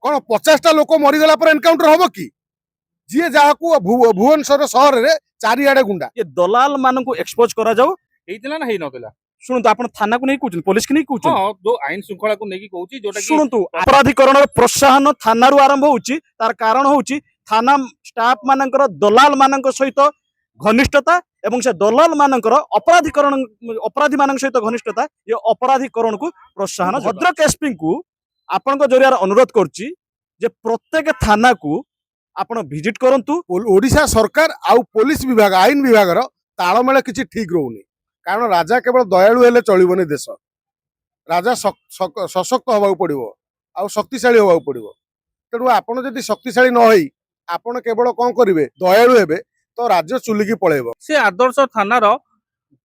कौन 50टा लोक मरीगला पर एनकाउंटर हम कि जी जहाँ भुवनेश्वर सहर में चारिआडे गुंडा ये दलाल मान को एक्सपोज करा जाऊ ହେଇଥିଲା ନା ହେଇନଥିଲା शुणु आप थाना को नहीं कहते पुलिस की नहीं कहते ହଁ ଯୋଉ ଆଇନ ଶୃଙ୍ଖଳାକୁ ନେଇକି କହୁଛି ଯୋଉଟା କି शुणु अपराधीकरण प्रोत्साहन थाना आरंभ होची तार कारण होची थाना स्टाफ मानकर दलाल मानक सहित घनिष्ठता एवं से दलाल मानकर अपराधीकरण अपराधी मान सहित घनिष्ठता ये अपराधीकरण को प्रोत्साहन भद्रक एसपी को आपण जरिया अनुरोध करुच्ची जे प्रत्येक थाना को आपण विजिट करंतु ओडिशा सरकार आउ पुलिस विभाग आईन विभाग तालमेल किसी ठीक रोनी कारण राजा केवल दयालु हेले चलबनी देश राजा सशक्त हवा पड़ो आउ शक्तिशाली हवा पड़ो तेणु आपण जदि शक्तिशाली न होई आपण केवल कौन करेंगे दयालु हेबे तो राज्य चुलिकी पलैब ସେ ଆଦର୍ଶ ଥାନାର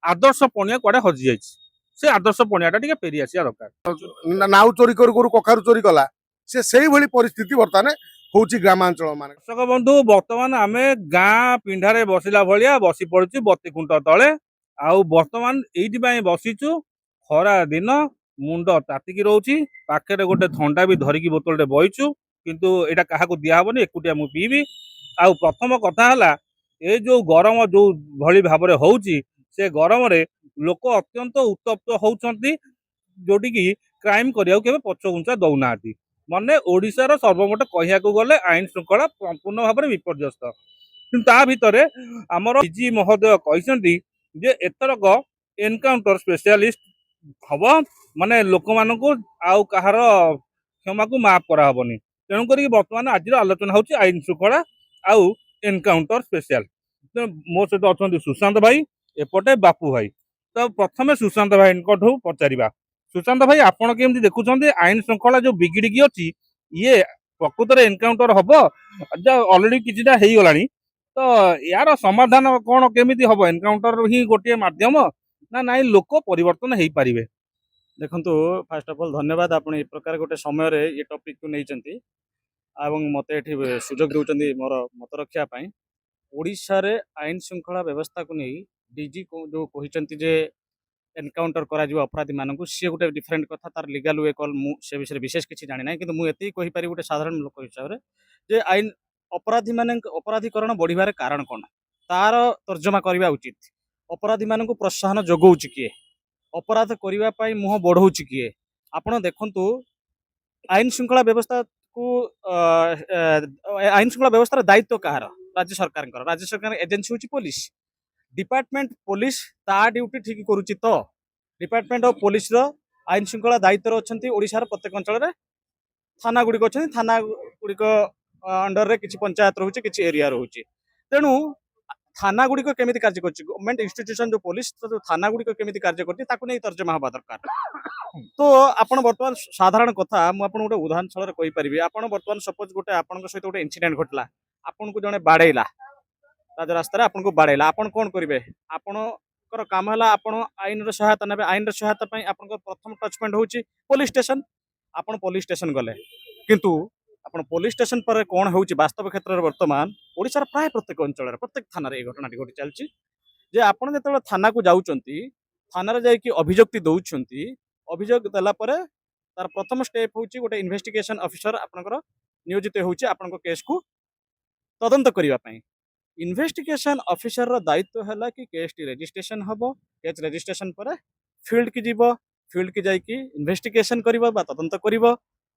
ଆଦର୍ଶ ପଣିଆ କୁଆଡେ ହଜି ଯାଇଛି ସେ ଆଦର୍ଶ ପଣିଆଟା ଟିକେ ଫେରି ଆସିବା ଦରକାର नाउ चोरी करू करू कखारू चोरी कला से भली परिस्थिति बर्तमान होची ग्रामांचल मान दर्शक बंधु बर्तमान आमे गाँ पिंढारे बसिला भलिया बसी पड़ुଛୁ बत्ती खुंट तले आउ बर्तमान एइथिପାଇଁ बसिଛୁ खरा दिन मुंड तातिकी रोची पाखे गोटे थंडा भी धरिकी बोतलटे बइଛୁ किंतु एटा काहाको दिया हबनी एकुटिया मु पीबी आउ प्रथम कथा हला ए जो गरम जो भली भाबरे होउची से गरम रे लोक अत्यंत उत्तप्त होउचंती जोटी की क्राइम करियाउ केबे पछगुंचा दउनाती माने ओडिशार सर्वमोट कहियाको गले आईन श्रृंखला संपूर्ण भाव में विपर्यस्त किंतु ता भितरे आमर डीजी महोदय कहते जे एथरक एनकाउंटर स्पेशलिस्ट हम माने लोक मानकु आउ कहार क्षमा को माफ करा हबनी तेणु करी बर्तमान आज आलोचना होची आईन श्रृंखला आउ एनकाउंटर स्पेशल मो सहित अच्छा सुशांत भाई एपटे बापू भाई तो प्रथम सुशांत भाई पचारिबा सुशांत भाई आपण केमती देखुछंती आईन श्रृंखला जो बिगिड़ी अच्छी ये प्रकृत में एनकाउंटर हम ऑलरेडी किछिटा हेई गलानी तो यार समाधान कौन केमिति हम एनकाउंटर ही गोटे माध्यम ना नाई लोक परिवर्तन हो पारे देखंतु फास्ट ऑफ ऑल धन्यवाद आपण ए प्रकार गोटे समय रे ये टॉपिक को नैचंती एवं मते एठी सुजोग देउचंती मोर मत रखिया पई ओडिशा रे आईन श्रृंखला व्यवस्था को नहीं डीजी को जो कहिचंती जे एनकाउंटर करा जो अपराधी मानक सी गोटे डिफरेंट कथा तार लीगल वे कल से विषय विशेष किसी जानी ना कि मुझे कही पारि गोटे साधारण लोक हिसाब से जे आईन अपराधी मान अपराधीकरण बढ़िबार कारण कौन तार तर्जमा करवा उचित अपराधी मान प्रोत्साहन जोगाउच किए अपराध करने मुह बढ़ाऊँ किए आपण देखु आईन श्रृंखला व्यवस्था को आईन श्रृंखला व्यवस्था दायित्व कहार राज्य सरकार एजेन्सी हूँ पुलिस डिपार्टमेंट पुलिस ता ड्यूटी ठीक करुच्ची तो डिपार्टमेंट ऑफ पुलिस रो आईन श्रृंखला दायित्व अच्छी ओडिशार प्रत्येक अंचल में थाना गुड़िक अच्छी थाना गुड़िक अंडर रे किसी पंचायत रोचे किसी एरिया रोचे तेणु थाना गुड़िक केमी कार्य कर गवर्नमेंट इंस्टीट्यूशन जो पुलिस जो थाना गुड़िक केमी कार्य कर तर्जमा हवा दरकार तो आपण बर्तमान साधारण कथा मुझे गोटे उदाहरण छल कहीपरि आपड़ बर्तमान सपोज गोटे आपण सहित गोटे इनसीडेंट घटला आपन को जड़े बाड़ेला राज रास्तार आपन को बाड़ेला आपन कौन करेंगे आपणकर काम है आपन आईन सहायता ने आईन सहायता आपन प्रथम टचपॉइंट होची पुलिस स्टेशन आपन पुलिस स्टेशन गले किंतु आपन पुलिस स्टेशन पर कौन होची वास्तव क्षेत्र में वर्तमान ओडिशार प्राय प्रत्येक अंचल प्रत्येक थाना ये घटना घटी चलती जे आपन जो थाना को जाउचंती थाना रे जाई अभियोक्ति दउचंती अभियोग देला परे तार प्रथम स्टेप होची गोटे इन्वेस्टिगेशन ऑफिसर आपनकर नियोजित होची आपन केस को तदंत करिवा पई इन्वेस्टिगेशन ऑफिसर रो दायित्व है कि केस टी रजिस्ट्रेशन हम केस रजिस्ट्रेशन पर फील्ड की जीव फील्ड की जाइए इन्वेस्टिगेशन करिवो बा तदंत करिवो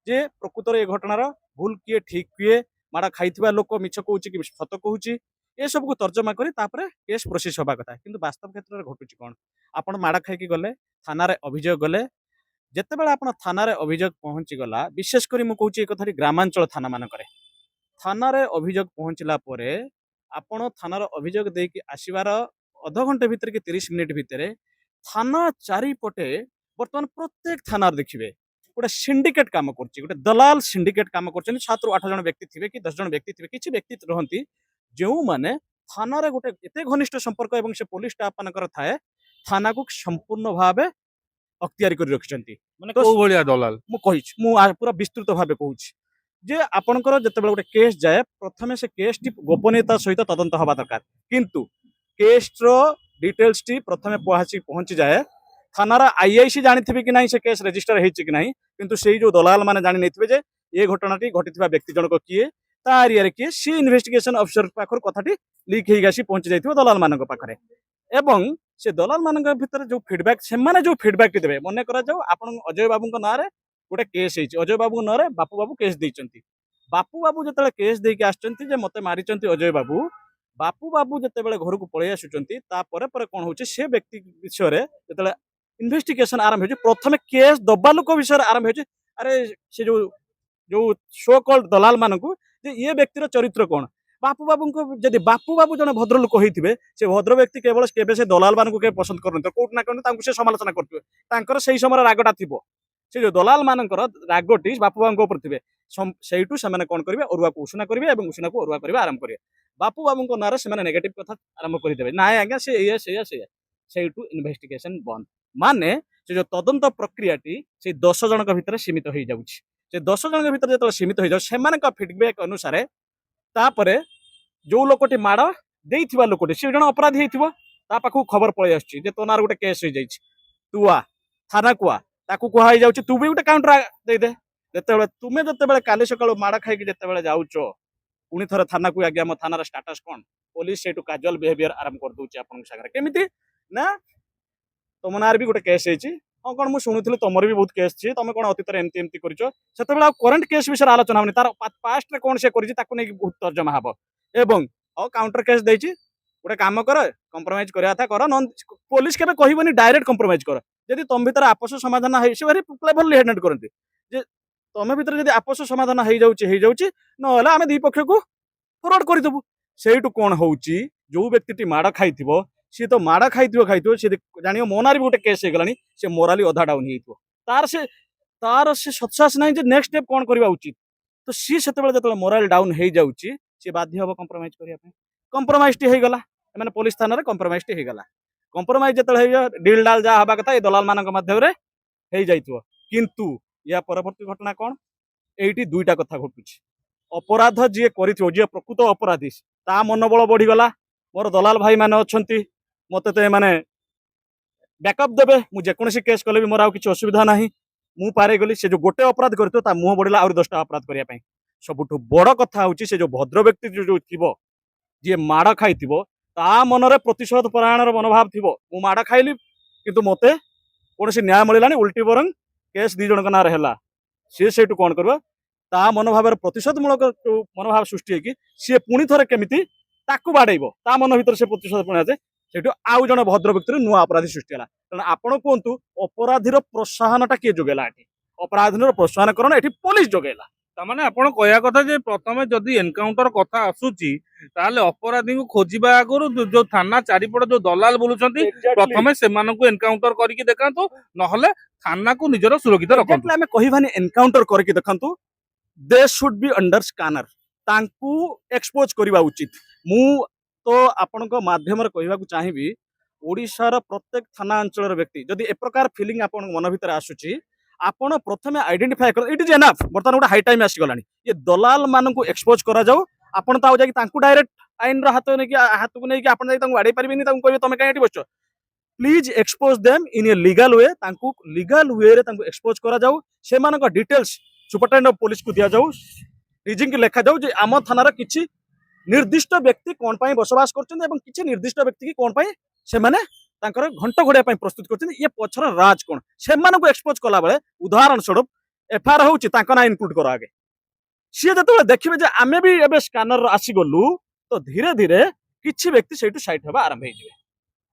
जे प्रकृतर ये घटनार भूल किए ठीक किए माड़ा खाइथिबा लोक मिछ कहूची कि सत कहूची ये सब को तर्जमा करी तापरे केस प्रोसेस होबा कथा किंतु वास्तव क्षेत्र में घटुची कौन आपण माड़ा खाइकी गले थाना रे अभियोग गले जेते बेला आपण थाना रे अभियोग पहुंची गला विशेष करी मु कहूची एक कथारी ग्रामांचल थाना मानकरे थाना रे अभियोग पहुंचला परे आपण थानार अभियोग देकी आसीबार अध घंटे भीतर कि 30 मिनिट भितर थाना चारिपटे बर्तमान प्रत्येक थानार देखिए गोटे सिंडिकेट काम करछि गोटे दलाल सिंडिकेट काम करछन 7 ରୁ 8 जन व्यक्ति थिबे कि 10 जन व्यक्ति थिबे किछि व्यक्ति रहंती जेउ माने थाना रे गोटे एते घनिष्ठ संपर्क एवं से पुलिस स्टाफ मानकर थाए थाना को संपूर्ण भावे अख्तियारी कर रखिछंती माने को भलिया दलाल मु कहिछि मु पूरा विस्तृत भावे कहूछि जे आपणकर जिते गोटे केस जाए प्रथमे से केस टी गोपनीयता सहित तदंत हवा दरकार किंतु केस रो डिटेल्स टी प्रथमे पहुंची जाए थानार आईआईसी जानी कि नहीं से केस रजिस्टर होती कि नहीं किंतु से जो दलाल माने जानी नहीं जे ए घटनाटी घटी व्यक्ति जनक किए तार एरिया किए सी इन्वेस्टिगेशन अफिसर पाखर कथाटी लीक हो आसी पहुंची जाइथिबो दलाल मानक पाखरे एवं से दलाल मानक भितर जो फीडबैक से जो फीडबैक देवे मन करा जाऊ आपण अजय बाबू ना गोटे केस होती अजय बाबू ना बापू बाबू केस देइचंती बापू बाबू जो केस देके आसचंती जे मते मारिचंती अजय बाबू बापू बाबू जिते घर को पलि आसुचंती तापर पर कौन होची से व्यक्ति विषय जो इन्वेस्टिगेशन आरंभ हो प्रथम केस दबा लोक विषय आरंभ हो अरे से जो जो सो कॉल्ड दलाल मानकू जे ये व्यक्तिर चरित्र कौन बापू बाबू को जदि बापू बाबू जन भद्र लोक होते से भद्र व्यक्ति केवल केबे से दलाल मानकू के पसंद करते कोट ना कोट से समालोचना करते से समय रागटा थी से जो दलाल मानकर रागटी बापू बाबू ऊपर थे सहीठू से कौन करेंगे अरुआ को उषुना करेंगे और उषुना को अरुआ करवा आरंभ करेंगे बापू बाबू ना से नेगेटिव कथा आरंभ करदे ना आज्ञा से इन्वेस्टिगेशन बंद माने से जो तदंत प्रक्रियाटी से 10 जन भितर सीमित हो जाउछि से 10 जन भितर जो सीमित हो जाए फीडबैक अनुसार तापरे जो लोकटी माड़ देइथिबा लोकटी से जन अपराधी होइथिबो ता पाखु खबर पळै आछी जे तो नार गोटे केस हो जाइछि तू आ थाना को आ ताकू कुहा जाउछि तू भी गोटे काउंटर दे दे जेतेबेले तुमे जेतेबेले काली सकाळ माड़ खाइकी जेतेबेले जाउछो पुणी थर थाना को आज्ञा मो थानार स्टाटस कौन पुलिस से काजुअल बिहेवियर आरंभ कर दूची आपन सागर केमिति ना तुम नार भी गोटे केस होइछि हाँ कौन मुझे शुणुली तुमर भी बहुत केस छी तुम कौन अतीत एमती एमती करछो सेतेबेले करंट केस विषय आलोचना होनी तार पास्ट रे कौन से करछि ताकू नै बहुत तर्जमा हबो एवं काउंटर केस देइछि गोटे काम कर कंप्रोमाइज करिया था कर नन पुलिस केबे कहिबनी डायरेक्ट कंप्रोमाइज कर यदि तुम भीतर आपस समाधान है से वेरी लेवल हैंडल करते जे तुम भीतर यदि आपस समाधान हो जाउछि नहले आमे दी पक्ष को फरवर्ड करदेबु सेठू कौन होउछि जो व्यक्ति माड़ खाइथिबो सी तो माड़ खाइथिबो सी जानियो मोनार भी गोटे केस हो गलानी से मोराली अधा डाउन होइथिबो तार से सत्साहस नहीं जे नेक्स्ट स्टेप कौन करबा उचित तो सी सेतेबेले जतले मोराल डाउन हो जाउछि से बाध्य हबो कंप्रोमाइज करिया पे कंप्रोमाइज टी हो गला माने पुलिस थाना रे कंप्रोमाइज टी हो गला कंप्रोमाइज जतले डील डाल जा हबा कथा ए दलाल मानक माध्यम रे हो जाइथिबो किंतु या परवर्ती घटना कौन एठी दुईटा कथा घटुछि अपराध जी करिथिबो जे प्रकृत अपराधी ता मनोबल बढ़ीगला मोर दलाल भाई माने अछंती मते तो माने बैकअप देबे मु जेकोसी केस कले भी मोर आउ किछि असुविधा नाही मु पारे गली से जो गोटे अपराध करतो ता मुह बढ़िला और 10टा अपराध करिया पई सबुठु बड़ कथा होछि से जो भद्र व्यक्ति जो थिबो जे माड़ खाइथिबो ता मनरे प्रतिशोध परायणर मनोभाव थिबो मु माड़ खाइली किंतु मते कोनोसी न्याय मिलानी उल्टी बरंग केस दी जन ना रहला सी कौन कर ता मनोभाव प्रतिशोधमूलक मनोभाव सृष्टि होगी सी पुणी थे केमी ताकू बाड़ेब ता मन भर से प्रतिशोध पुणी से आउ जन भद्र व्यक्ति नुआ अपराधी सृष्टि है तेना आपण कहतु अपराधीर प्रोत्साहनटा किए जोगेला अपराधीर प्रोत्साहनकरण ये पुलिस जोगेला तामाने आपण कहया कथा जे प्रथमे जदि एनकाउंटर कथा आसुची ताले अपराधी को खोजिबा आगरु जो थाना चारिपट जो दलाल बोलुचंती प्रथमे सेमानकु एनकाउंटर करिकि देखांतो नहले थाना को निजर सुरक्षित रखंतो आमे कहिबानी एनकाउंटर करिकि देखांतो they should be under scanner तांकू एक्सपोज करबा उचित मु तो आपनक माध्यम रे कहिबाकू चाहिबी ओडिशार प्रत्येक थाना अंचल व्यक्ति जदि ए प्रकार फीलिंग आपन मन भीतर आसुची आपण प्रथमे आइडेंटिफाई कर इट इज एनफ बर्तमान गोटे हाई टाइम आसी गलानी ये दलाल मानकू एक्सपोज करा जाऊ आपण ताऊ जाकी तांकू डायरेक्ट आईन रो हाथ को नहीं कि आपण जाकी तांकू आड़े परिबेनी तांकू कहबे तमे काहे एठी बसछ please expose them in a legal way तांकू लीगल वे रे तांकू एक्सपोज करा जाऊ से मानक डिटेल्स सुपरटेंडेंट ऑफ पुलिस को दिया जाऊ रिजिंग की लेखा जाऊ जे आम थाना रा किछि निर्दिष्ट व्यक्ति कोन पई बसवास करछन एवं किछि निर्दिष्ट व्यक्ति की कोन पई से माने तांकर घंट घोड़िया पई प्रस्तुत करछन ये पछर राज कोन से मानक एक्सपोज कला बेले उदाहरण स्वरूप एफआईआर होउछि तांका ना इनक्लूड करा आगे सी जतबे देखिबे जे आमे भी एबे स्कैनर आसी गलु तो धीरे धीरे किछि व्यक्ति सेटु साइड होबा आरंभ हे जिवे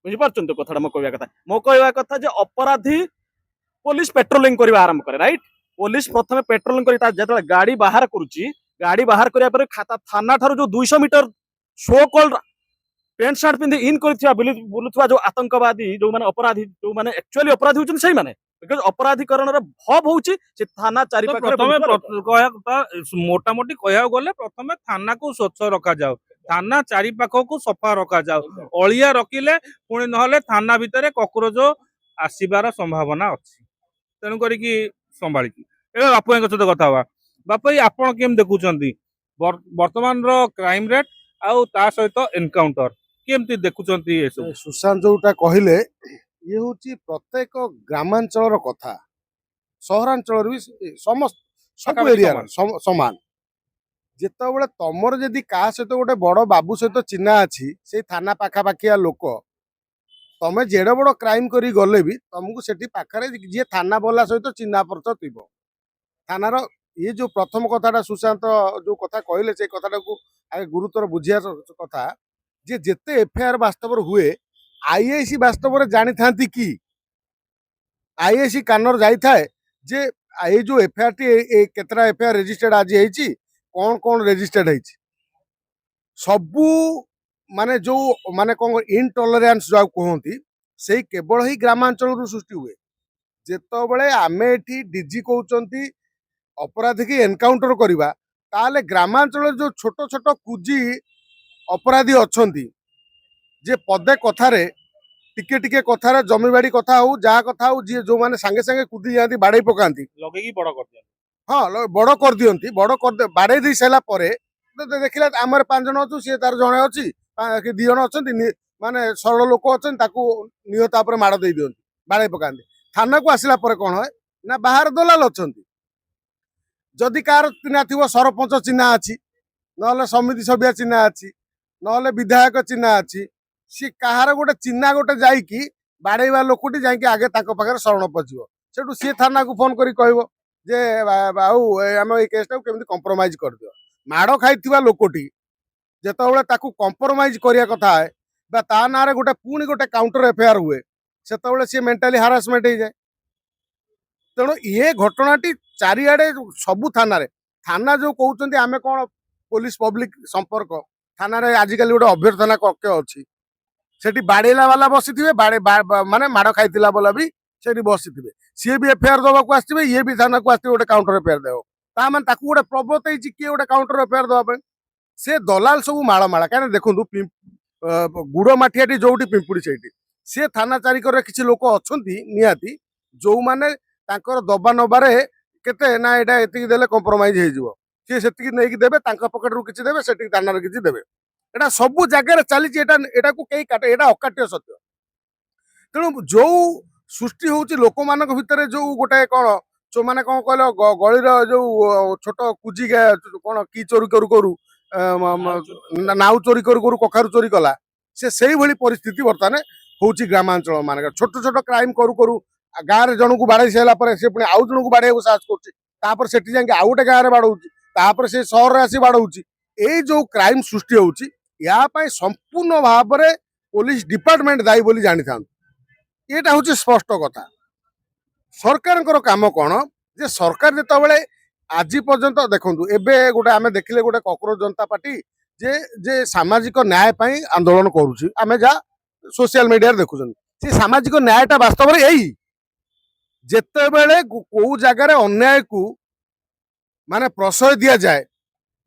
बुझि पारछन तो कथाटा मो कहवा कथा जे अपराधी पुलिस पेट्रोलिंग करबा आरंभ करे राइट पुलिस प्रथमे पेट्रोलिंग करी जतबे गाड़ी बाहर करूछि गाड़ी बाहर करिया पर खाता थाना ठारो जो 200 metre so called pant shirt पिंधि इन करथिया बुलुथवा जो आतंकवादी जो माने अपराधी जो माने एक्चुअली अपराधी होचन सही माने बिकॉज़ अपराधीकरण रे भव होउछि से थाना चारि पाखरे प्रथमे कहया कथा मोटा मोटी कहया गले प्रथमे थाना को स्वच्छ रखा जाऊ थाना चारि पाख को सफा रखा जाऊ अलिया रखिले पुणी नहले थाना भितरे कॉकरोच आसीबार संभावना अछि तेनु करी कि संभाली ए बापू सहित कथा हुआ बापू आपण केम देखुचंती वर्तमान रो क्राइम रेट आउ ता सहित एनकाउंटर केमती देखुचंती ए सब सुशांत जोटा कहले ये हूँ प्रत्येक ग्रामांचल कथा सहरांचल भी समस्त ସବୁ ପାଖାପାଖି ଏରିଆର ସମାନ। ଯେତେବେଳେ ତମର ଯଦି କାହା ସହିତ ଗୋଟେ ବଡ ବାବୁ ସହିତ ଚିହ୍ନା ଅଛି ସେଇ ଥାନା ପାଖାପାଖିଆ ଲୋକ, ତମେ ଯେଡେ ବଡ କ୍ରାଇମ କରି ଗଲେ ବି ତମକୁ ସେଠି ପାଖରେ ଯିଏ ଥାନା ବାଲା ସହିତ ଚିହ୍ନା ପରିଚୟ ଥିବ। ଥାନାର ଇଏ ଯୋଉ ପ୍ରଥମ କଥାଟା ସୁଶାନ୍ତ ଯୋଉ କଥା କହିଲେ ସେଇ କଥାଟାକୁ ଆଗେ ଗୁରୁତର ବୁଝିବା କଥା ଯେ ଯେତେ ଏଫଆଇଆର ବାସ୍ତବରେ ହୁଏ ଆଇଆଇସି ବାସ୍ତବରେ ଜାଣିଥାନ୍ତି କି ଆଇଆଇସି କାନର ଯାଇଥାଏ ଯେ ଏଇ ଯୋଉ ଏଫଆଇଆର ଟି କେତେଟା ଏଫଆଇଆର ରେଜିଷ୍ଟର୍ଡ ଆଜି ହେଇଛି, କଣ କଣ ରେଜିଷ୍ଟର୍ଡ ହେଇଛି, ସବୁ ମାନେ ଯୋଉ ମାନେ କଣ ଇନଟଲରାନ୍ସ ଯାହାକୁ କୁହନ୍ତି ସେଇ କେବଳ ହିଁ ଗ୍ରାମାଞ୍ଚଳରୁ ସୃଷ୍ଟି ହୁଏ। ଯେତେବେଳେ ଆମେ ଏଠି ଡିଜି କହୁଛନ୍ତି ଅପରାଧୀକି ଏନକାଉଣ୍ଟର କରିବା, ତାହେଲେ ଗ୍ରାମାଞ୍ଚଳରେ ଯୋଉ ଛୋଟ ଛୋଟ କୁଜି ଅପରାଧୀ ଅଛନ୍ତି ଯେ ପଦେ କଥାରେ ଟିକେ ଟିକେ କଥାରେ ଜମିବାଡି କଥା ହଉ ଯାହା କଥା ହଉ ଯିଏ ଯୋଉମାନେ ସାଙ୍ଗେ ସାଙ୍ଗେ କୁଦି ଯାଆନ୍ତି ବାଡେଇ ପକାନ୍ତି, ଲଗେଇକି ବଡ କରିଦିଅନ୍ତି। ହଁ ବଡ କରିଦିଅନ୍ତି, ବାଡେଇ ଦେଇ ସାରିଲା ପରେ ଦେଖିଲା ଆମର 5 ଜଣ ଅଛୁ, ସିଏ ତାର ଜଣେ ଅଛି କି 2 ଜଣ ଅଛନ୍ତି, ମାନେ ସରଳ ଲୋକ ଅଛନ୍ତି, ତାକୁ ନିହ ତାପରେ ମାଡ଼ ଦେଇ ଦିଅନ୍ତି, ବାଡେଇ ପକାନ୍ତି। ଥାନାକୁ ଆସିଲା ପରେ କଣ ହୁଏ ନା ବାହାର ଦଲାଲ ଅଛନ୍ତି, ଯଦି କାହାର ଚିହ୍ନା ଥିବ ସରପଞ୍ଚ ଚିହ୍ନା ଅଛି, ନହେଲେ ସମିତି ସଭ୍ୟା ଚିହ୍ନା ଅଛି, ନହେଲେ ବିଧାୟକ ଚିହ୍ନା ଅଛି, ସି କାହାର ଗୋଟେ ଚିହ୍ନା ଗୋଟେ ଯାଇକି ବାଡେଇବା ଲୋକଟି ଯାଇକି ଆଗେ ତାଙ୍କ ପାଖରେ ଶରଣ ପଶିବ। ସେଠୁ ସିଏ ଥାନାକୁ ଫୋନ କରି କହିବ ଯେ ଆଉ ଆମେ ଏଇ କେସଟାକୁ କେମିତି କମ୍ପ୍ରମାଇଜ କରିଦିଅ। ମାଡ଼ ଖାଇଥିବା ଲୋକଟି ଯେତେବେଳେ ତାକୁ କମ୍ପ୍ରମାଇଜ କରିବା କଥା ହୁଏ ବା ତା ନାଁରେ ଗୋଟେ ପୁଣି ଗୋଟେ କାଉଣ୍ଟର ଏଫଆଇଆର ହୁଏ, ସେତେବେଳେ ସିଏ ମେଣ୍ଟାଲି ହାରାସମେଣ୍ଟ ହେଇଯାଏ। ତେଣୁ ଇଏ ଘଟଣାଟି ଚାରିଆଡେ ସବୁ ଥାନାରେ, ଥାନା ଯୋଉ କହୁଛନ୍ତି ଆମେ କଣ ପୋଲିସ ପବ୍ଲିକ ସମ୍ପର୍କ, ଥାନାରେ ଆଜିକାଲି ଗୋଟେ ଅଭ୍ୟର୍ଥନା କକ୍ଷ ଅଛି, ସେଠି ବାଡେଇଲା ବାଲା ବସିଥିବେ, ମାନେ ମାଡ଼ ଖାଇଥିଲା ବାଲା ବି ସେଠି ବସିଥିବେ, ସିଏ ବି ଏଫଆଇଆର ଦବାକୁ ଆସିଥିବେ, ଇଏ ବି ଥାନାକୁ ଆସିଥିବେ ଗୋଟେ କାଉଣ୍ଟର ଏଫଆଇଆର ଦେବ। ତା ମାନେ ତାକୁ ଗୋଟେ ପ୍ରବତ ହେଇଛି କିଏ ଗୋଟେ କାଉଣ୍ଟର ଏଫଆଇଆର ଦେବା ପାଇଁ। ସେ ଦଲାଲ ସବୁ ମାଳମାଳା, କାହିଁକି ଦେଖନ୍ତୁ ଗୁଡ ମାଠିଆଟି ଯୋଉଠି ପିମ୍ପୁଡି ସେଇଠି। ସେ ଥାନା ଚାରିକରେ କିଛି ଲୋକ ଅଛନ୍ତି ନିହାତି ଯୋଉମାନେ ତାଙ୍କର ଦବା ନବାରେ କେତେ ନା ଏଇଟା ଏତିକି ଦେଲେ କମ୍ପ୍ରମାଇଜ ହେଇଯିବ, ସିଏ ସେତିକି ନେଇକି ଦେବେ, ତାଙ୍କ ପକେଟରୁ କିଛି ଦେବେ, ସେତିକି ଥାନାରେ କିଛି ଦେବେ। ଏଟା ସବୁ ଜାଗାରେ ଚାଲିଛି, ଏଟାକୁ କେହି କାଟେ, ଏଟା ଅକାଟ୍ୟ ସତ୍ୟ। ତେଣୁ ଯୋଉ ସୃଷ୍ଟି ହଉଛି ଲୋକମାନଙ୍କ ଭିତରେ ଯୋଉ ଗୋଟେ କଣ ମାନେ କଣ କହିଲ ଗଳିର ଯୋଉ ଛୋଟ କୁଜି କଣ କି ଚୋରି କରୁ କରୁ ନାଉ ଚୋରି କରୁ କରୁ କଖାରୁ ଚୋରି କଲା, ସେ ସେଇଭଳି ପରିସ୍ଥିତି ବର୍ତ୍ତମାନ ହଉଛି ଗ୍ରାମାଞ୍ଚଳ ମାନଙ୍କରେ। ଛୋଟ ଛୋଟ କ୍ରାଇମ କରୁ କରୁ ଗାଁରେ ଜଣକୁ ବାଡେଇ ସାରିଲା ପରେ ସେ ପୁଣି ଆଉ ଜଣକୁ ବାଡେଇବାକୁ ସାହସ କରୁଛି, ତାପରେ ସେଠି ଯାଇକି ଆଉ ଗୋଟେ ଗାଁରେ ବାଡଉଛି, ତାପରେ ସେ ସହରରେ ଆସି ବାଡଉଛି। ଏଇ ଯୋଉ କ୍ରାଇମ ସୃଷ୍ଟି ହଉଛି ୟା ପାଇଁ ସମ୍ପୂର୍ଣ୍ଣ ଭାବରେ ପୋଲିସ ଡିପାର୍ଟମେଣ୍ଟ ଦାୟୀ ବୋଲି ଜାଣିଥାନ୍ତୁ। ଏଇଟା ହଉଛି ସ୍ପଷ୍ଟ କଥା। ସରକାରଙ୍କର କାମ କଣ ଯେ ସରକାର ଯେତେବେଳେ ଆଜି ପର୍ଯ୍ୟନ୍ତ ଦେଖନ୍ତୁ, ଏବେ ଗୋଟେ ଆମେ ଦେଖିଲେ ଗୋଟେ କକରୋଜ ଜନତା ପାର୍ଟି ଯେ ଯେ ସାମାଜିକ ନ୍ୟାୟ ପାଇଁ ଆନ୍ଦୋଳନ କରୁଛି, ଆମେ ଯାହା ସୋସିଆଲ ମିଡିଆରେ ଦେଖୁଛନ୍ତି, ସେ ସାମାଜିକ ନ୍ୟାୟଟା ବାସ୍ତବରେ ଏଇ ଯେତେବେଳେ କୋଉ ଜାଗାରେ ଅନ୍ୟାୟକୁ ମାନେ ପ୍ରଶୟ ଦିଆଯାଏ,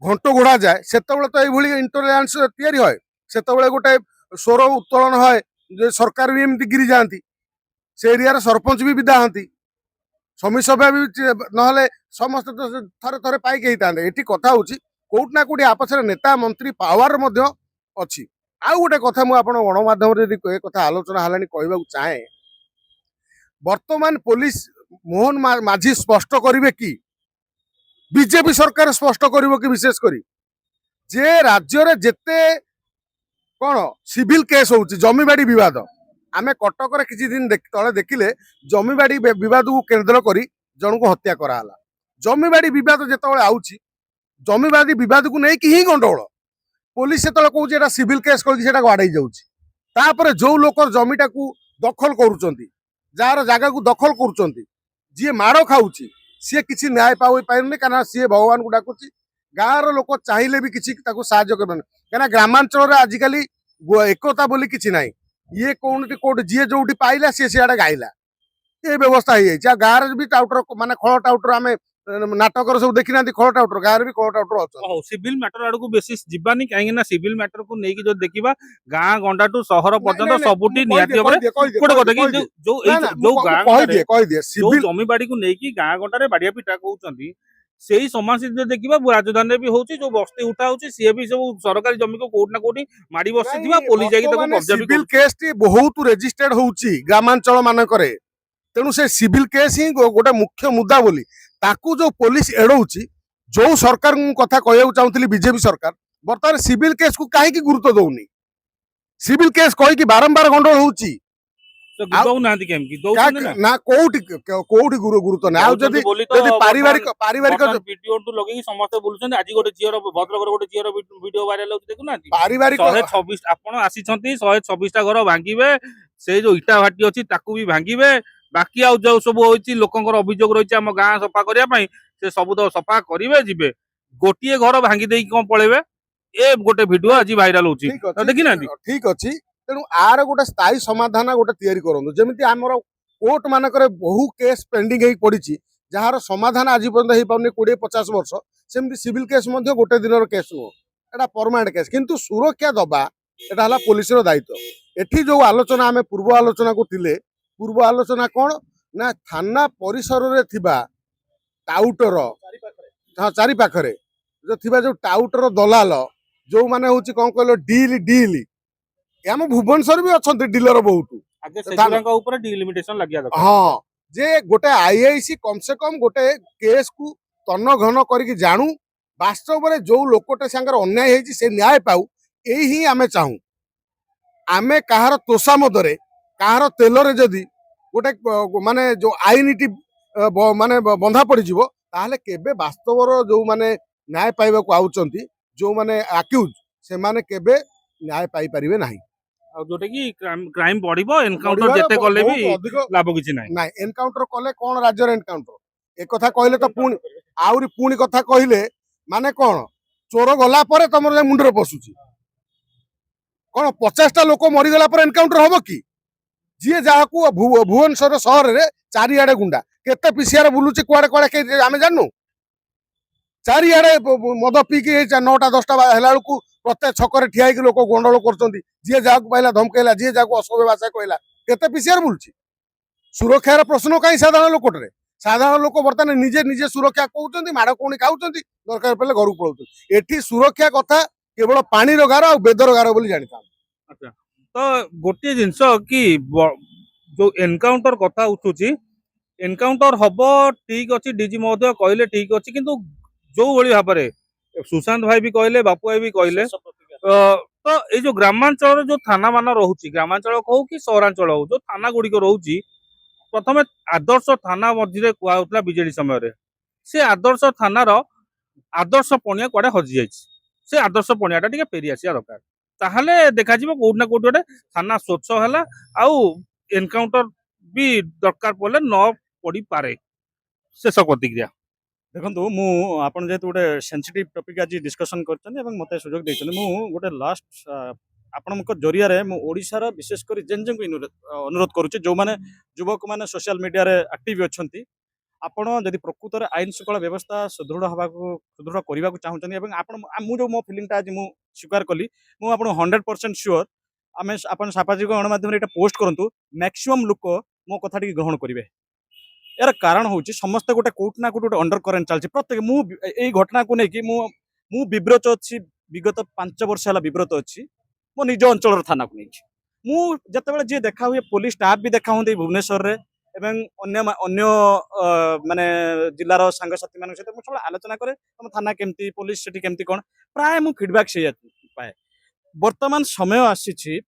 ଘଣ୍ଟ ଘୋଡ଼ା ଯାଏ, ସେତେବେଳେ ତ ଏଇଭଳି ଇଣ୍ଟରଲାନ୍ସ ତିଆରି হয়, ସେତେବେଳେ ଗୋଟେ ସ୍ୱର ଉତ୍ତୋଳନ হয় ଯେ ସରକାର ବି ଏମିତି ଗିରି ଯାଆନ୍ତି, ସେ ଏରିଆର ସରପଞ୍ଚ ବି ବିଦା ହନ୍ତି, ସମିତି ସଭ୍ୟା ବି ନହେଲେ ସମସ୍ତେ ତ ଥରେ ଥରେ ପାଇକି ହେଇଥାନ୍ତେ। ଏଠି କଥା ହଉଛି କୋଉଠି ନା କୋଉଠି ଆପସରେ ନେତା ମନ୍ତ୍ରୀ ପାୱାର ମଧ୍ୟ ଅଛି। ଆଉ ଗୋଟେ କଥା ମୁଁ ଆପଣ ଗଣମାଧ୍ୟମରେ ଯଦି ଏ କଥା ଆଲୋଚନା ହେଲାଣି କହିବାକୁ ଚାହେଁ, ବର୍ତ୍ତମାନ ପୋଲିସ ମୋହନ ମାଝୀ ସ୍ପଷ୍ଟ କରିବେ କି ବିଜେପି ସରକାର ସ୍ପଷ୍ଟ କରିବ କି ବିଶେଷ କରି ଯେ ରାଜ୍ୟରେ ଯେତେ କଣ ସିଭିଲ କେସ୍ ହଉଛି ଜମିବାଡି ବିବାଦ, ଆମେ କଟକରେ କିଛି ଦିନ ତଳେ ଦେଖିଲେ ଜମିବାଡି ବିବାଦକୁ କେନ୍ଦ୍ର କରି ଜଣକୁ ହତ୍ୟା କରାହେଲା। ଜମିବାଡି ବିବାଦ ଯେତେବେଳେ ଆଉଛି, ଜମିବାଡି ବିବାଦକୁ ନେଇକି ହିଁ ଗଣ୍ଡଗୋଳ, ପୋଲିସ ସେତେବେଳେ କହୁଛି ଏଟା ସିଭିଲ କେସ୍ କହିକି ସେଟାକୁ ଆଡେଇ ଯାଉଛି। ତାପରେ ଯୋଉ ଲୋକ ଜମିଟାକୁ ଦଖଲ କରୁଛନ୍ତି, ଯାହାର ଜାଗାକୁ ଦଖଲ କରୁଛନ୍ତି, ଯିଏ ମାଡ଼ ଖାଉଛି ସିଏ କିଛି ନ୍ୟାୟ ପାଇପାରୁନି, କାରଣ ସିଏ ଭଗବାନଙ୍କୁ ଡାକୁଛି, ଗାଁର ଲୋକ ଚାହିଁଲେ ବି କିଛି ତାକୁ ସାହାଯ୍ୟ କରିପାରୁନି। କାହିଁକିନା ଗ୍ରାମାଞ୍ଚଳରେ ଆଜିକାଲି ଏକତା ବୋଲି କିଛି ନାହିଁ, ଇଏ କୋଉଠି କୋଉଠି ଯିଏ ଯୋଉଠି ପାଇଲା ସିଏ ସିଆଡେ ଗାଇଲା, ଏ ବ୍ୟବସ୍ଥା ହେଇଯାଇଛି। ଆଉ ଗାଁରେ ବି ଟାଉଟର ମାନେ ଖଳ ଟାଉଟର ଆମେ ନାଟକରେ ସବୁ ଦେଖିନାହାନ୍ତି, ଖଳ ଟାଉଟର ଗାଁରେ ବି ଖଳ ଟାଉଟର ଅଛନ୍ତି। ହଉ, ସିଭିଲ ମ୍ୟାଟର ଆଡକୁ ବେଶୀ ଯିବାନି, କାହିଁକି ନା ସିଭିଲ ମ୍ୟାଟରକୁ ନେଇକି ଯଦି ଦେଖିବା ଗାଁ ଗଣ୍ଡାଠୁ ସହର ପର୍ଯ୍ୟନ୍ତ ସବୁଠି ନିହାତି ଭାବରେ ଗୋଟେ କଥା କି ଯୋଉ ଗାଁ ଗଣ୍ଡାରେ ଯୋଉ ଜମିବାଡିକୁ ନେଇକି ଗାଁ ଗଣ୍ଡାରେ ବାଡିଆ ପିଟା କହୁଛନ୍ତି, ସେଇ ସମାଜରେ ଦେଖିବା ରାଜଧାନୀରେ ବି ହଉଛି, ଯୋଉ ବସ୍ତି ଉଠା ହଉଛି, ସିଏ ବି ସବୁ ସରକାରୀ ଜମିକୁ କୋଉଠି ନା କୋଉଠି ମାଡି ବସିଥିବା, ପୋଲିସ ଯାଇକି ତାକୁ କବ୍ଜା ବି ସିଭିଲ କେସ୍ ଟି ବହୁତ ରେଜିଷ୍ଟର୍ଡ ହଉଛି ଗ୍ରାମାଞ୍ଚଳ ମାନଙ୍କରେ, ତେଣୁ ସେ ସିଭିଲ କେସ୍ ହିଁ ଗୋଟେ ମୁଖ୍ୟ ମୁଦ୍ଦା ବୋଲି ତାକୁ ଯୋଉ ପୋଲିସ ଏଡଉଛି ଯୋଉ ସରକାର କଥା କହିବାକୁ ଚାହୁଁଥିଲି ବିଜେପି ସରକାର ବର୍ତ୍ତମାନ ସିଭିଲ କେସ୍କୁ କାହିଁକି ଗୁରୁତ୍ୱ ଦଉନି ସିଭିଲ କେସ୍ କହିକି ବାରମ୍ବାର ଗଣ୍ଡଗୋଳ ହଉଛି ସେ ଆଉ- ଦଉନାହାନ୍ତି କେମିତି ଦଉଛନ୍ତି ନା ନା କୋଉଠି ଗୁରୁତ୍ୱ ନାହିଁ ଆଉ ଯଦି ଦଉଛନ୍ତି ବୋଲି ତ ଯଦି ପାରିବାରିକ ଭିଡିଓ ଟୁ ଲଗେଇକି ସମସ୍ତେ ବୁଲୁଛନ୍ତି ଆଜି ଗୋଟେ ଝିଅର ଭଦ୍ରକର ଗୋଟେ ଝିଅର ଭିଡିଓ ଭାଇରାଲ ହଉଛି ଦେଖୁନାହାନ୍ତି ପାରିବାରିକ 126 ଆପଣ ଆସିଛନ୍ତି 126ଟା ଘର ଭାଙ୍ଗିବେ ସେଇ ଯୋଉ ଇଟା ଭାଟି ଅଛି ତାକୁ ବି ଭାଙ୍ଗିବେ ବାକି ଆଉ ଯୋଉ ସବୁ ହଉଛି ଲୋକଙ୍କର ଅଭିଯୋଗ ରହିଛି ଆମ ଗାଁ ସଫା କରିବା ପାଇଁ ସେ ସବୁ ତ ସଫା କରିବେ ଯିବେ ଗୋଟିଏ ଘର ଭାଙ୍ଗି ଦେଇକି କଣ ପଳେଇବେ ଏ ଗୋଟେ ଭିଡିଓ ଆଜି ଭାଇରାଲ ହଉଛି ଠିକ ତ ଅଛି ଦେଖିନାହାନ୍ତି ଠିକ ଅଛି ତେଣୁ ଆର ଗୋଟେ ସ୍ଥାୟୀ ସମାଧାନ ଗୋଟେ ତିଆରି କରନ୍ତୁ ଯେମିତି ଆମର କୋର୍ଟ ମାନଙ୍କରେ ବହୁ କେସ୍ ପେଣ୍ଡିଂ ହେଇକି ପଡିଛି ଯାହାର ସମାଧାନ ଆଜି ପର୍ଯ୍ୟନ୍ତ ହେଇପାରୁନି 20-50 ବର୍ଷ ସେମିତି ସିଭିଲ କେସ୍ ମଧ୍ୟ ଗୋଟେ ଦିନର କେସ୍ ନୁହଁ ଏଟା ପରମାନେଣ୍ଟ କେସ୍ କିନ୍ତୁ ସୁରକ୍ଷା ଦବା ଏଟା ହେଲା ପୋଲିସର ଦାୟିତ୍ୱ ଏଠି ଯୋଉ ଆଲୋଚନା ଆମେ ପୂର୍ବ ଆଲୋଚନାକୁ ଥିଲେ ପୂର୍ବ ଆଲୋଚନା କଣ ନା ଥାନା ପରିସରରେ ଥିବା ଟାଉଟର ଚାରି ପାଖରେ ଯୋଉ ଥିବା ଯୋଉ ଟାଉଟର ଦଲାଲ ଯୋଉମାନେ ହଉଛି କଣ କହିଲ ଡିଲ୍ ଆମ ଭୁବନେଶ୍ୱର ବି ଅଛନ୍ତି ଡିଲର ବହୁତ ଆଗେ ସେଗୁଡାଙ୍କ ଉପରେ ଡିଲିମିଟେସନ ଲାଗିବା ଦରକାର ହଁ ଯେ ଗୋଟେ ଆଇଆଇସି କମ ସେ କମ ଗୋଟେ କେସ୍ କୁ ତନ୍ନ ଘନ କରିକି ଜାଣୁ ବାସ୍ତବରେ ଯୋଉ ଲୋକଟେ ସାଙ୍ଗରେ ଅନ୍ୟାୟ ହେଇଛି ସେ ନ୍ୟାୟ ପାଉ ଏଇ ହିଁ ଆମେ ଚାହୁଁ ଆମେ କାହାର ତୋଷାମଦରେ କାହାର ତେଲରେ ଯଦି ଗୋଟେ ମାନେ ଯୋଉ ଆଇନଟି ମାନେ ବନ୍ଧା ପଡିଯିବ ତାହେଲେ କେବେ ବାସ୍ତବର ଯୋଉମାନେ ନ୍ୟାୟ ପାଇବାକୁ ଆଉଛନ୍ତି ଯୋଉମାନେ ଆକ୍ୟୁଜ ସେମାନେ କେବେ ନ୍ୟାୟ ପାଇପାରିବେ ନାହିଁ ଆଉ ଯୋଉଟା କି କ୍ରାଇମ ବଢିବ ଏନକାଉଣ୍ଟର ବଢିବାର ଯେତେ କଲେ ବି ବହୁତ ଅଧିକ ଲାଭ କିଛି ନାହିଁ ନାଇଁ ଏନକାଉଣ୍ଟର କଲେ କଣ ରାଜ୍ୟରେ ଏନକାଉଣ୍ଟର କଥା କହିଲେ ତ ପୁଣି କଥା କହିଲେ ମାନେ କଣ ଚୋର ଗଲା ପରେ ତମର ଯାଇ ମୁଣ୍ଡରେ ପଶୁଛି କଣ 50ଟା ଲୋକ ମରିଗଲା ପରେ ଏନକାଉଣ୍ଟର ହବ କି ଯିଏ ଯାହାକୁ ଭୁବନେଶ୍ୱର ସହରରେ ଚାରିଆଡେ ଗୁଣ୍ଡା କେତେ ପିସିଆର ବୁଲୁଛି କୁଆଡେ କୁଆଡେ ଆମେ ଜାଣିନୁ ଚାରିଆଡେ ମଦ ପିଇକି 9ଟା 10ଟା ହେଲା ବେଳକୁ ପ୍ରତ୍ୟେକ ଛକରେ ଠିଆ ହେଇକି ଲୋକ ଗଣ୍ଡଗୋଳ କରୁଛନ୍ତି ଯିଏ ଯାହାକୁ ପାଇଲା ଧମକେଇଲା ଯିଏ ଯାହାକୁ ଅସଭ୍ୟ ଭାଷା କହିଲା କେତେ ପିସିଆର ବୁଲୁଛି ସୁରକ୍ଷାର ପ୍ରଶ୍ନ କାହିଁ ସାଧାରଣ ଲୋକଟାରେ ସାଧାରଣ ଲୋକ ବର୍ତ୍ତମାନ ନିଜେ ସୁରକ୍ଷା କହୁଛନ୍ତି ମାଡ଼ କଉଣି ଖାଉଛନ୍ତି ଦରକାର ପଡ଼ିଲେ ଘରକୁ ପଳାଉଛନ୍ତି ଏଠି ସୁରକ୍ଷା କଥା କେବଳ ପାଣିର ଗାର ଆଉ ବେଦର ଗାର ବୋଲି ଜାଣିଥାନ୍ତି ତ ଗୋଟିଏ ଜିନିଷ କି ଯୋଉ ଏନକାଉଣ୍ଟର କଥା ଉଠୁଛି ଏନକାଉଣ୍ଟର ହବ ଠିକ ଅଛି ଡିଜି ମହୋଦୟ କହିଲେ ଠିକ ଅଛି କିନ୍ତୁ ଯୋଉ ଭଳି ଭାବରେ ସୁଶାନ୍ତ ଭାଇ ବି କହିଲେ ବାପୁ ଭାଇ ବି କହିଲେ ତ ଏଇ ଯୋଉ ଗ୍ରାମାଞ୍ଚଳରେ ଯୋଉ ଥାନା ମାନ ରହୁଛି ଗ୍ରାମାଞ୍ଚଳ ହଉ କି ସହରାଞ୍ଚଳ ହଉ ଯୋଉ ଥାନା ଗୁଡିକ ରହୁଛି ପ୍ରଥମେ ଆଦର୍ଶ ଥାନା ମଝିରେ କୁହାଯାଉଥିଲା ବିଜେଡି ସମୟରେ ସେ ଆଦର୍ଶ ଥାନାର ଆଦର୍ଶ ପଣିଆ କୁଆଡେ ହଜି ଯାଇଛି ସେ ଆଦର୍ଶ ପଣିଆଟା ଟିକେ ଫେରି ଆସିବା ଦରକାର ତାହେଲେ ଦେଖାଯିବ କୋଉଠି ନା କୋଉଠି ଗୋଟେ ଥାନା ସ୍ୱଚ୍ଛ ହେଲା ଆଉ ଏନକାଉଣ୍ଟର ବି ଦରକାର ପଡିଲେ ନ ପଡିପାରେ ଶେଷ ପ୍ରତିକ୍ରିୟା ଦେଖନ୍ତୁ ମୁଁ ଆପଣ ଯେହେତୁ ଗୋଟେ ସେନ୍ସିଟିଭ ଟପିକ୍ ଆଜି ଡିସ୍କସନ୍ କରିଛନ୍ତି ଏବଂ ମୋତେ ସୁଯୋଗ ଦେଇଛନ୍ତି ମୁଁ ଗୋଟେ ଲାଷ୍ଟ ଆପଣଙ୍କ ଜରିଆରେ ମୁଁ ଓଡ଼ିଶାର ବିଶେଷ କରି ଯେନ୍କୁ ଅନୁରୋଧ କରୁଛି ଯେଉଁମାନେ ଯୁବକମାନେ ସୋସିଆଲ ମିଡ଼ିଆରେ ଆକ୍ଟିଭ ଅଛନ୍ତି ଆପଣ ଯଦି ପ୍ରକୃତରେ ଆଇନ ଶୃଙ୍ଖଳା ବ୍ୟବସ୍ଥା ସୁଦୃଢ଼ କରିବାକୁ ଚାହୁଁଛନ୍ତି ଏବଂ ଆପଣ ମୁଁ ଯେଉଁ ମୋ ଫିଲିଂଟା ଆଜି ମୁଁ ସ୍ୱୀକାର କଲି ମୁଁ ଆପଣଙ୍କୁ 100% ସିଓର ଆମେ ଆପଣ ସାମାଜିକ ଗଣମାଧ୍ୟମରେ ଏଇଟା ପୋଷ୍ଟ କରନ୍ତୁ ମ୍ୟାକ୍ସିମମ୍ ଲୋକ ମୋ କଥା ଟିକେ ଗ୍ରହଣ କରିବେ यार कारण हूँ समस्ते गोटे कोट ना कोट गोटे अंडर करेन्ट चलती प्रत्येक मुझे घटना को लेकिन मु विव्रत अच्छी विगत 5 वर्ष है विव्रत अच्छी मो निज अंचल थाना को लेकिन मुझे जी देखा हुए पुलिस स्टाफ भी देखा हूँ भुवनेश्वर अन्य माने जिलार सांगसाथी मान सहित मुझे आलोचना करे तुम थाना केमती पुलिस से केमती कौन प्राय मु फीडबैक से पाए वर्तमान समय आसी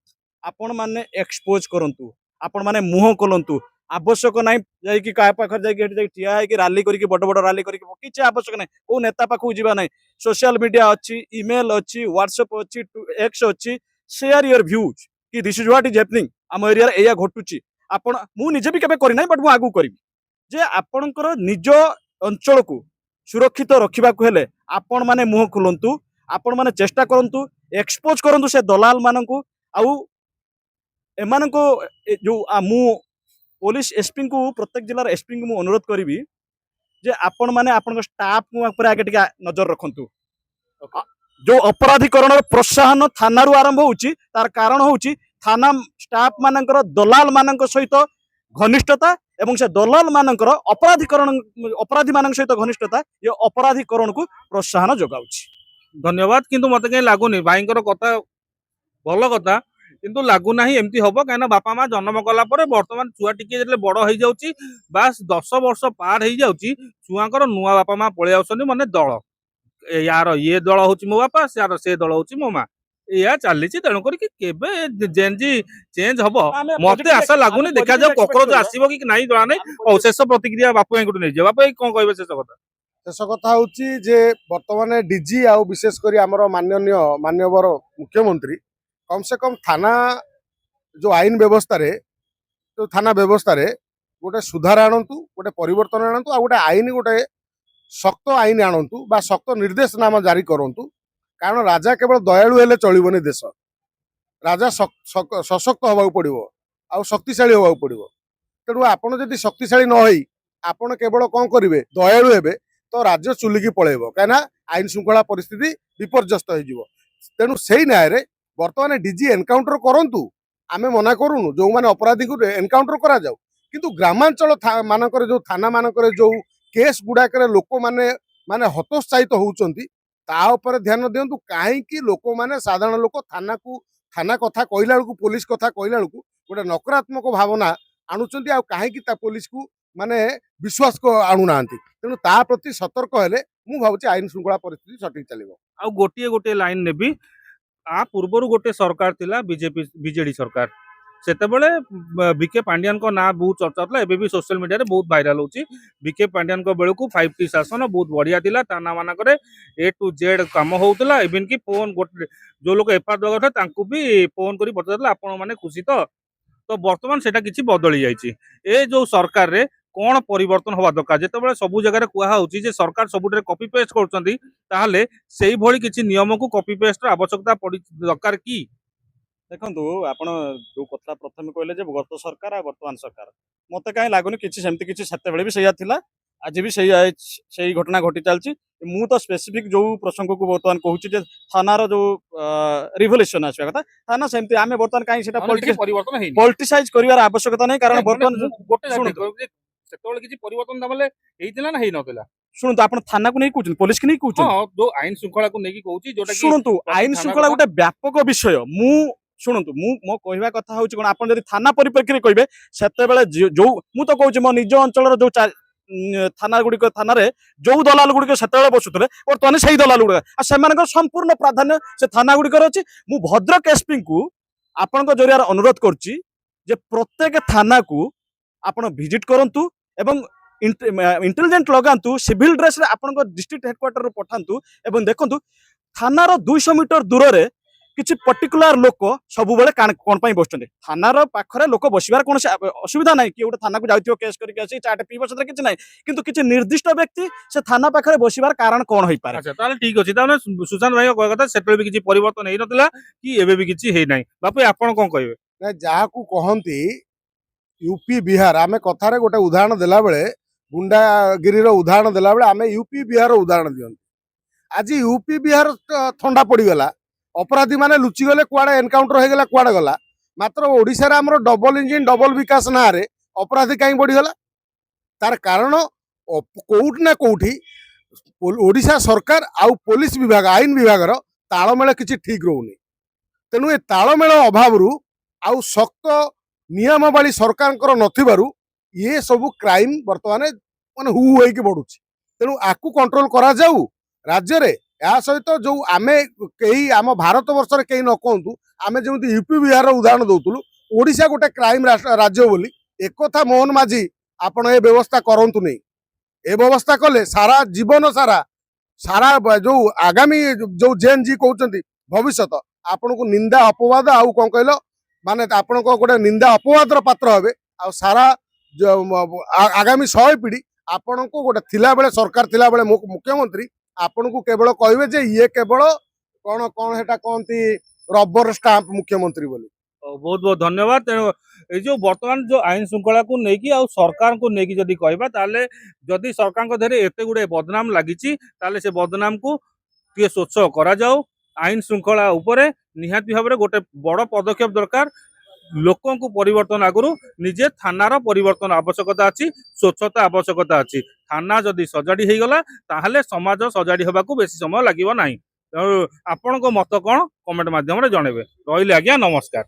आपण मैंने एक्सपोज करंतु आपण मैंने मुह खोलंतु आवश्यक ना जाकि ठिया राली करके बड़ बड़ राली करके किसी आवश्यक ना को नेता पाखक जावा ना सोशल मीडिया अच्छी इमेल अच्छी व्हाट्सएप अच्छी एक्स अच्छी शेयर योर व्यूज कि this is what is happening आम एरिया एया घटुची आपण मु निजे भी केबे करि नै बट मु आगु करिवि जे आपणकर निज अंचल को सुरक्षित रखिबा को हेले आपण माने मुह खोलंतु आपण माने चेष्टा करंतु एक्सपोज करंतु से दलाल माननकु आउ एमानको जो मु पुलिस एसपी को प्रत्येक जिलार एसपी को अनुरोध करी जे आपण माने आपण स्टाफ को आगे टिके नजर रखंतु जो अपराधीकरण प्रोत्साहन थाना रु आरंभ होउची तार कारण होउची थाना स्टाफ मानकर दलाल मानक सहित घनिष्ठता एवं से दलाल मानकर अपराधी मानक सहित घनिष्ठता ये अपराधीकरण को प्रोत्साहन जोगाउची धन्यवाद किंतु मते कहीं लगुनि भाई कथा भल कथा କିନ୍ତୁ ଲାଗୁନାହିଁ ଏମିତି ହବ, କାହିଁକିନା ବାପା ମା ଜନ୍ମ କଲା ପରେ ବର୍ତ୍ତମାନ ଛୁଆ ଟିକେ ଯେତେବେଳେ ବଡ ହେଇଯାଉଛି, ବାସ୍ 10 ବର୍ଷ ପାର ହେଇଯାଉଛି, ଛୁଆଙ୍କର ନୂଆ ବାପା ମା ପଳେଇ ଆସୁଛନ୍ତି, ମାନେ ଦଳ। ୟାର ଇଏ ଦଳ ହଉଛି ମୋ ବାପା, ୟାର ସେ ଦଳ ହଉଛି ମୋ ମା। ଏଇଆ ଚାଲିଛି, ତେଣୁ କରିକି କେବେ ଜେନଜି ଚେଞ୍ଜ ହବ ଆମେ ମତେ positive ଆଶା ଲାଗୁନି। ଆମେ ଦେଖାଯାଉ positive କକରୋଜ expect ଆସିବ କି ନାହିଁ ଜଣା ନାହିଁ। ହଉ, ଶେଷ ପ୍ରତିକ୍ରିୟା ବାପୁ ଭାଇଙ୍କଠୁ ନେଇଯିବ। ବାପୁ ଭାଇ କଣ କହିବେ ଶେଷ କଥା? ଶେଷ କଥା ହଉଛି ଯେ ବର୍ତ୍ତମାନ ଡିଜି ଆଉ ବିଶେଷ କରି ଆମର ମାନ୍ୟବର ମୁଖ୍ୟମନ୍ତ୍ରୀ କମ୍ ସେ କମ୍ ଥାନା ଯୋଉ ଆଇନ ବ୍ୟବସ୍ଥାରେ ଯୋଉ ଥାନା ବ୍ୟବସ୍ଥାରେ ଗୋଟେ ସୁଧାର ଆଣନ୍ତୁ, ଗୋଟେ ପରିବର୍ତ୍ତନ ଆଣନ୍ତୁ, ଆଉ ଗୋଟେ ଶକ୍ତ ଆଇନ ଆଣନ୍ତୁ ବା ଶକ୍ତ ନିର୍ଦ୍ଦେଶନାମା ଜାରି କରନ୍ତୁ। କାରଣ ରାଜା କେବଳ ଦୟାଳୁ ହେଲେ ଚଳିବନି ଦେଶ। ରାଜା ସଶକ୍ତ ହେବାକୁ ପଡ଼ିବ ଆଉ ଶକ୍ତିଶାଳୀ ହେବାକୁ ପଡ଼ିବ। ତେଣୁ ଆପଣ ଯଦି ଶକ୍ତିଶାଳୀ ନ ହେଇ ଆପଣ କେବଳ କ'ଣ କରିବେ, ଦୟାଳୁ ହେବେ, ତ ରାଜ୍ୟ ଚୁଲିକି ପଳେଇବ। କାହିଁକିନା ଆଇନ ଶୃଙ୍ଖଳା ପରିସ୍ଥିତି ବିପର୍ଯ୍ୟସ୍ତ ହେଇଯିବ। ତେଣୁ ସେଇ ନ୍ୟାୟରେ ବର୍ତ୍ତମାନ ଡିଜି ଏନକାଉଣ୍ଟର କରନ୍ତୁ, ଆମେ ମନା କରୁନୁ, ଯୋଉମାନେ ଅପରାଧୀକୁ ଏନକାଉଣ୍ଟର କରାଯାଉ। କିନ୍ତୁ ଗ୍ରାମାଞ୍ଚଳ ମାନଙ୍କରେ ଯୋଉ ଥାନା ମାନଙ୍କରେ ଯୋଉ କେସ୍ ଗୁଡାକରେ ଲୋକମାନେ ହତୋତ୍ସାହିତ ହଉଛନ୍ତି, ତା ଉପରେ ଧ୍ୟାନ ଦିଅନ୍ତୁ। କାହିଁକି ଲୋକମାନେ ସାଧାରଣ ଲୋକ ଥାନା କଥା କହିଲା ବେଳକୁ, ପୋଲିସ କଥା କହିଲା ବେଳକୁ ଗୋଟେ ନକାରାତ୍ମକ ଭାବନା ଆଣୁଛନ୍ତି, ଆଉ କାହିଁକି ତା ପୋଲିସକୁ ମାନେ ବିଶ୍ୱାସ ଆଣୁନାହାନ୍ତି। ତେଣୁ ତା ପ୍ରତି ସତର୍କ ହେଲେ ମୁଁ ଭାବୁଛି ଆଇନ ଶୃଙ୍ଖଳା ପରିସ୍ଥିତି ସଠିକ ଚାଲିବ। ଆଉ ଗୋଟିଏ ଗୋଟିଏ ଲାଇନ ନେବି। ଆ ପୂର୍ବରୁ ଗୋଟେ ସରକାର ଥିଲା, ବିଜେଡି ସରକାର। ସେତେବେଳେ ବିକେ ପାଣ୍ଡିଆନଙ୍କ ନାଁ ବହୁତ ଚର୍ଚ୍ଚା ଥିଲା, ଏବେ ବି ସୋସିଆଲ ମିଡିଆରେ ବହୁତ ଭାଇରାଲ ହଉଛି। ବିକେ ପାଣ୍ଡିଆନଙ୍କ ବେଳକୁ 5T ଶାସନ ବହୁତ ବଢିଆ ଥିଲା। ଥାନା ମାନଙ୍କରେ A to Z କାମ ହଉଥିଲା। ଇଭିନ କି ଫୋନ ଗୋଟେ ଯୋଉ ଲୋକ ଏଫଆଇଆର ଦେବା କଥା ତାଙ୍କୁ ବି ଫୋନ କରି ପଚାରୁଥିଲା ଆପଣ ମାନେ ଖୁସି ତ? ତ ବର୍ତ୍ତମାନ ସେଟା କିଛି ବଦଳି ଯାଇଛି। ଏ ଯୋଉ ସରକାରରେ କଣ ପରିବର୍ତ୍ତନ ହବା ଦରକାର? ଯେତେବେଳେ ସବୁ ଜାଗାରେ କୁହାହଉଛି ଯେ ସରକାର ସବୁଥିରେ କପି ପେଷ୍ଟ କରୁଛନ୍ତି, ତାହେଲେ ସେଇଭଳି କିଛି ନିୟମକୁ କପି ପେଷ୍ଟର ଆବଶ୍ୟକତା ଦରକାର କି? ଦେଖନ୍ତୁ, ଆପଣ ଯୋଉ କଥା ପ୍ରଥମେ କହିଲେ ଯେ ଗତ ସରକାର ଆଉ ବର୍ତ୍ତମାନ ସରକାର, ମତେ କାହିଁ ଲାଗୁନି କିଛି ସେମିତି କିଛି ସେତେବେଳେ ବି ସେଇଆ ଥିଲା, ଆଜି ବି ସେଇ ଘଟଣା ଘଟି ଚାଲିଛି। ମୁଁ ତ ସ୍ପେସିଫିକ ଯୋଉ ପ୍ରସଙ୍ଗକୁ ବର୍ତ୍ତମାନ କହୁଛି ଯେ ଥାନାର ଯୋଉ ରିଭଲ୍ୟୁସନ ଆସିବା କଥା, ଥାନା ସେମିତି ଆମେ ବର୍ତ୍ତମାନ କାହିଁ ସେଟା ତାହେଲେ କିଛି ପରିବର୍ତ୍ତନ ହେଇନି। ପଲିଟିସାଇଜ କରିବାର ଆବଶ୍ୟକତା ନାହିଁ। କାରଣ ମାନେ ବର୍ତ୍ତମାନ ମୁଁ ଗୋଟେ ଶୁଣନ୍ତୁ ସେତେବେଳେ କିଛି ପରିବର୍ତ୍ତନ ତାହେଲେ ହେଇଥିଲା ନା ହେଇନଥିଲା? ଶୁଣନ୍ତୁ ଆପଣ ଥାନାକୁ ନେଇ କହୁଛନ୍ତି, ପୋଲିସକୁ ନେଇ କହୁଛନ୍ତି। ହଁ, ଯୋଉ ଆଇନ ଶୃଙ୍ଖଳାକୁ ନେଇକି କହୁଛି, ଯୋଉଟା କି ଶୁଣନ୍ତୁ, ପ୍ରତି ଆଇନ ଥାନା ଶୃଙ୍ଖଳା କଥା। ଗୋଟେ ବ୍ୟାପକ ବିଷୟ। ଶୁଣନ୍ତୁ, ମୋ କହିବା କଥା ହଉଛି କଣ, ଆପଣ ଯଦି ଥାନା ପରିପ୍ରେକ୍ଷୀରେ କହିବେ, ସେତେବେଳେ ଯୋଉ ମୁଁ ତ କହୁଛି ମୋ ନିଜ ଅଞ୍ଚଳର ଯୋଉ ଥାନାରେ ଯୋଉ ଦଲାଲ ଗୁଡିକ ସେତେବେଳେ ବସୁଥିଲେ, ବର୍ତ୍ତମାନ ସେଇ ଦଲାଲ ଗୁଡିକ ଆଉ ସେମାନଙ୍କର ସମ୍ପୂର୍ଣ୍ଣ ପ୍ରାଧାନ୍ୟ ସେ ଥାନା ଗୁଡିକର ଅଛି। ମୁଁ ଭଦ୍ରକ ଏସପିଙ୍କୁ ଆପଣଙ୍କ ଜରିଆରେ ଅନୁରୋଧ କରୁଛି ଯେ ପ୍ରତ୍ୟେକ ଥାନାକୁ ଆପଣ ଭିଜିଟ୍ କରନ୍ତୁ ଏବଂ ଇଣ୍ଟେଲିଜେଣ୍ଟ ଲଗାନ୍ତୁ, ସିଭିଲ ଡ୍ରେସରେ ଆପଣଙ୍କ ଡିଷ୍ଟ୍ରିକ୍ଟ ହେଡକ୍ୱାର୍ଟରରୁ ପଠାନ୍ତୁ ଏବଂ ଦେଖନ୍ତୁ ଥାନାର 200 ମିଟର ଦୂରରେ କିଛି ପର୍ଟିକୁଲାର ଲୋକ ସବୁବେଳେ କଣ ପାଇଁ ବସୁଛନ୍ତି। ଥାନାର ପାଖରେ ଲୋକ ବସିବାର କୌଣସି ଅସୁବିଧା ନାହିଁ। କିଏ ଗୋଟେ ଥାନାକୁ ଯାଉଥିବ କେସ୍ କରିକି ଆସି ଚାଟେ ପିଇବ, ସେଥିରେ କିଛି ନାହିଁ। କିନ୍ତୁ କିଛି ନିର୍ଦ୍ଦିଷ୍ଟ ବ୍ୟକ୍ତି ସେ ଥାନା ପାଖରେ ବସିବାର କାରଣ କଣ ହେଇପାରେ? ଆଚ୍ଛା, ତାହେଲେ ଠିକ ଅଛି। ତାହେଲେ ସୁଶାନ୍ତ ଭାଇଙ୍କ କହିବା କଥା ସେତେବେଳେ ବି କିଛି ପରିବର୍ତ୍ତନ ହେଇନଥିଲା, କି ଏବେ ବି କିଛି ହେଇନାହିଁ। ବାପୁ ଆପଣ କଣ କହିବେ? ନାଇଁ, ଯାହାକୁ କହନ୍ତି ୟୁପି ବିହାର, ଆମେ କଥାରେ ଗୋଟେ ଉଦାହରଣ ଦେଲାବେଳେ, ଗୁଣ୍ଡାଗିରିର ଉଦାହରଣ ଦେଲାବେଳେ ଆମେ ୟୁପି ବିହାର ଉଦାହରଣ ଦିଅନ୍ତି। ଆଜି ୟୁପି ବିହାର ଥଣ୍ଡା ପଡିଗଲା, ଅପରାଧୀ ମାନେ ଲୁଚିଗଲେ, କୁଆଡେ ଏନକାଉଣ୍ଟର ହେଇଗଲା, କୁଆଡେ ଗଲା। ମାତ୍ର ଓଡିଶାରେ ଆମର ଡବଲ ଇଞ୍ଜିନ ଡବଲ ବିକାଶ ନାଁରେ ଅପରାଧୀ କାହିଁ ବଢିଗଲା? ତାର କାରଣ କୋଉଠି ନା କୋଉଠି ଓଡିଶା ସରକାର ଆଉ ପୋଲିସ ବିଭାଗ, ଆଇନ ବିଭାଗର ତାଳମେଳ କିଛି ଠିକ ରହୁନି। ତେଣୁ ଏ ତାଳମେଳ ଅଭାବରୁ ଆଉ ଶକ୍ତ ନିୟମାବଳୀ ସରକାରଙ୍କର ନଥିବାରୁ ଇଏ ସବୁ କ୍ରାଇମ ବର୍ତ୍ତମାନ ହୁ ହେଇକି ବଢୁଛି। ତେଣୁ ଆକୁ କଣ୍ଟ୍ରୋଲ କରାଯାଉ ରାଜ୍ୟରେ। ଏହା ସହିତ ଯୋଉ ଆମେ କେହି ଆମ ଭାରତ ବର୍ଷରେ କେହି ନ କୁହନ୍ତୁ, ଆମେ ଯେମିତି ୟୁପି ବିହାର ଉଦାହରଣ ଦଉଥିଲୁ, ଓଡିଶା ଗୋଟେ କ୍ରାଇମ ରାଜ୍ୟ ବୋଲି। ଏକଥା ମୋହନ ମାଝୀ ଆପଣ ଏ ବ୍ୟବସ୍ଥା କରନ୍ତୁନି। ଏ ବ୍ୟବସ୍ଥା କଲେ ସାରା ଜୀବନ ସାରା ଯୋଉ ଆଗାମୀ ଯୋଉ ଜେଏନଜି କହୁଛନ୍ତି ଭବିଷ୍ୟତ, ଆପଣଙ୍କୁ ନିନ୍ଦା ଅପବାଦ ଆଉ କଣ କହିଲ, ମାନେ ଆପଣଙ୍କ ଗୋଟେ ନିନ୍ଦା ଅପବାଦର ପାତ୍ର ହେବେ। ଆଉ ସାରା ଆଗାମୀ 100 ପିଢି ଆପଣଙ୍କୁ ଗୋଟେ ଥିଲାବେଳେ, ସରକାର ଥିଲାବେଳେ ମୁଖ୍ୟମନ୍ତ୍ରୀ ଆପଣଙ୍କୁ କେବଳ କହିବେ ଯେ ଇଏ କେବଳ କଣ ସେଟା କହନ୍ତି ରବର ଷ୍ଟାମ୍ପ ମୁଖ୍ୟମନ୍ତ୍ରୀ ବୋଲି। ବହୁତ ବହୁତ ଧନ୍ୟବାଦ। ତେଣୁ ଏଇ ଯୋଉ ବର୍ତ୍ତମାନ ଯୋଉ ଆଇନ ଶୃଙ୍ଖଳାକୁ ନେଇକି ଆଉ ସରକାରଙ୍କୁ ନେଇକି ଯଦି କହିବା, ତାହେଲେ ଯଦି ସରକାରଙ୍କ ଦେହରେ ଏତେ ଗୁଡେ ବଦନାମ ଲାଗିଛି, ତାହେଲେ ସେ ବଦନାମକୁ ଟିକେ ସ୍ୱଚ୍ଛ କରାଯାଉ। ଆଇନ ଶୃଙ୍ଖଳା ଉପରେ ନିହାତି ଭାବରେ ଗୋଟେ ବଡ ପଦକ୍ଷେପ ଦରକାର। ଲୋକଙ୍କୁ ପରିବର୍ତ୍ତନ ଆଗରୁ ନିଜେ ଥାନାର ପରିବର୍ତ୍ତନ ଆବଶ୍ୟକତା ଅଛି, ସ୍ୱଚ୍ଛତା ଆବଶ୍ୟକତା ଅଛି। ଥାନା ଯଦି ସଜାଡି ହେଇଗଲା, ତାହେଲେ ସମାଜ ସଜାଡି ହେବାକୁ ବେଶୀ ସମୟ ଲାଗିବ ନାହିଁ। ତେଣୁ ଆପଣଙ୍କ ମତ କଣ କମେଣ୍ଟ ମାଧ୍ୟମରେ ଜଣେଇବେ। ରହିଲି ଆଜ୍ଞା, ନମସ୍କାର।